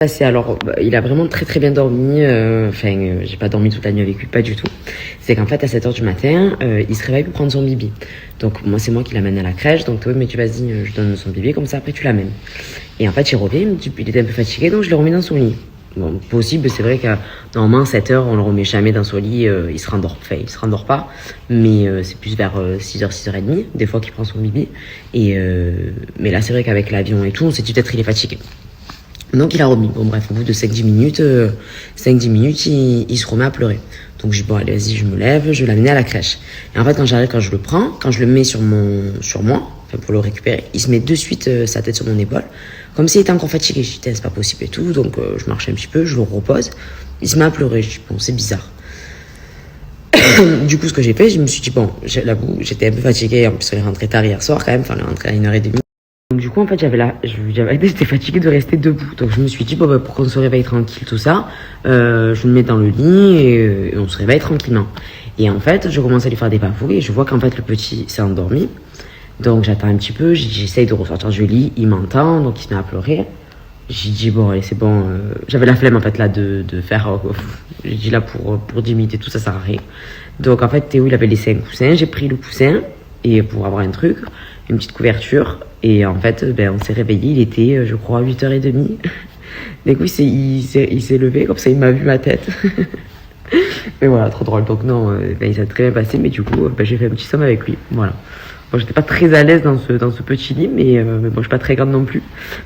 Alors, il a vraiment très très bien dormi. J'ai pas dormi toute la nuit avec lui, pas du tout. C'est qu'en fait, à 7 h du matin, il se réveille pour prendre son bibi. Donc, moi, c'est moi qui l'amène à la crèche. Donc, oui, mais tu vas-y, je donne son bibi, comme ça, après, tu l'amènes. Et en fait, il revient, il était un peu fatigué, donc je l'ai remis dans son lit. Bon, possible, c'est vrai que normalement, 7 h, on le remet jamais dans son lit, il se rendort. Enfin, il se rendort pas, mais c'est plus vers 6 h, 6 h30, des fois qu'il prend son bibi. Mais là, c'est vrai qu'avec l'avion et tout, on s'est dit peut-être il est fatigué. Donc il a remis. Bon bref, au bout de 5-10 minutes, il se remet à pleurer. Donc je dis bon allez vas-y, je me lève, je l'amène à la crèche. Et en fait quand j'arrive, quand je le prends, quand je le mets sur moi, enfin pour le récupérer, il se met de suite sa tête sur mon épaule, comme s'il était encore fatigué. Je dis c'est pas possible et tout, donc je marche un petit peu, je le repose. Il se met à pleurer, je dis bon c'est bizarre. Du coup ce que j'ai fait, je me suis dit bon, j'avoue, j'étais un peu fatiguée, en plus on est rentré tard hier soir quand même, enfin on est rentré à 1 h 30. Donc du coup en fait j'étais fatiguée de rester debout, donc je me suis dit bon pour qu'on se réveille tranquille tout ça, je le mets dans le lit et on se réveille tranquillement. Et en fait je commence à lui faire des papouilles et je vois qu'en fait le petit s'est endormi, donc j'attends un petit peu, j'essaye de ressortir du lit, il m'entend donc il se met à pleurer. J'ai dit bon allez c'est bon, j'avais la flemme en fait là de faire, j'ai dit là pour 10 minutes et tout ça sert à rien. Donc en fait Théo il avait laissé un coussin, j'ai pris le coussin et pour avoir un truc, une petite couverture. Et en fait, on s'est réveillé, il était, je crois, 8 h 30. Du coup, il s'est levé, comme ça, il m'a vu ma tête. Mais voilà, trop drôle. Donc non, il s'est très bien passé, mais du coup, j'ai fait un petit somme avec lui. Voilà. Bon, j'étais pas très à l'aise dans ce petit lit, mais bon, je suis pas très grande non plus.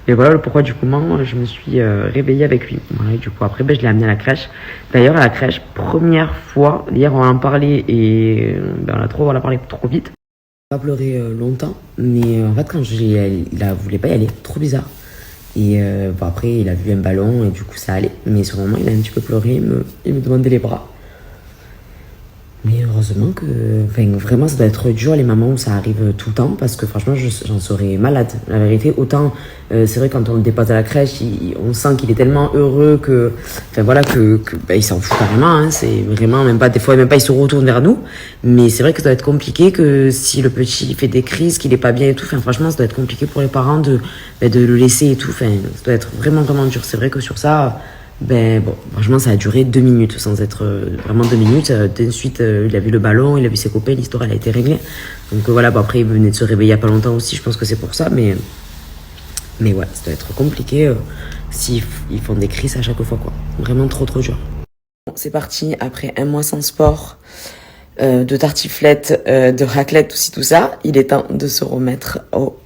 Mais voilà le pourquoi du comment je me suis réveillée avec lui. Voilà, et du coup, après, je l'ai amené à la crèche. D'ailleurs, à la crèche, première fois, hier, on en parlait et on a parlé trop vite. Pas pleuré longtemps, mais en fait quand il voulait pas y aller, trop bizarre. Et après il a vu un ballon et du coup ça allait, mais sur le moment il a un petit peu pleuré, il me demandait les bras. Mais heureusement que, vraiment ça doit être dur les mamans où ça arrive tout le temps, parce que franchement j'en serais malade. La vérité, autant c'est vrai quand on le dépose à la crèche, on sent qu'il est tellement heureux que il s'en fout carrément, hein, c'est vraiment même pas, des fois même pas il se retourne vers nous. Mais c'est vrai que ça doit être compliqué, que si le petit fait des crises, qu'il est pas bien et tout, franchement ça doit être compliqué pour les parents de le laisser et tout, ça doit être vraiment vraiment dur. C'est vrai que sur ça, franchement, ça a duré 2 minutes, sans être vraiment 2 minutes. Ensuite, il a vu le ballon, il a vu ses copains, l'histoire, elle a été réglée. Donc voilà, après, il venait de se réveiller il y a pas longtemps aussi, je pense que c'est pour ça, mais ouais, ça doit être compliqué s'ils font des crises à chaque fois, quoi. Vraiment trop, trop dur. Bon, c'est parti, après un mois sans sport, de tartiflette, de raclette, tout ça, il est temps de se remettre au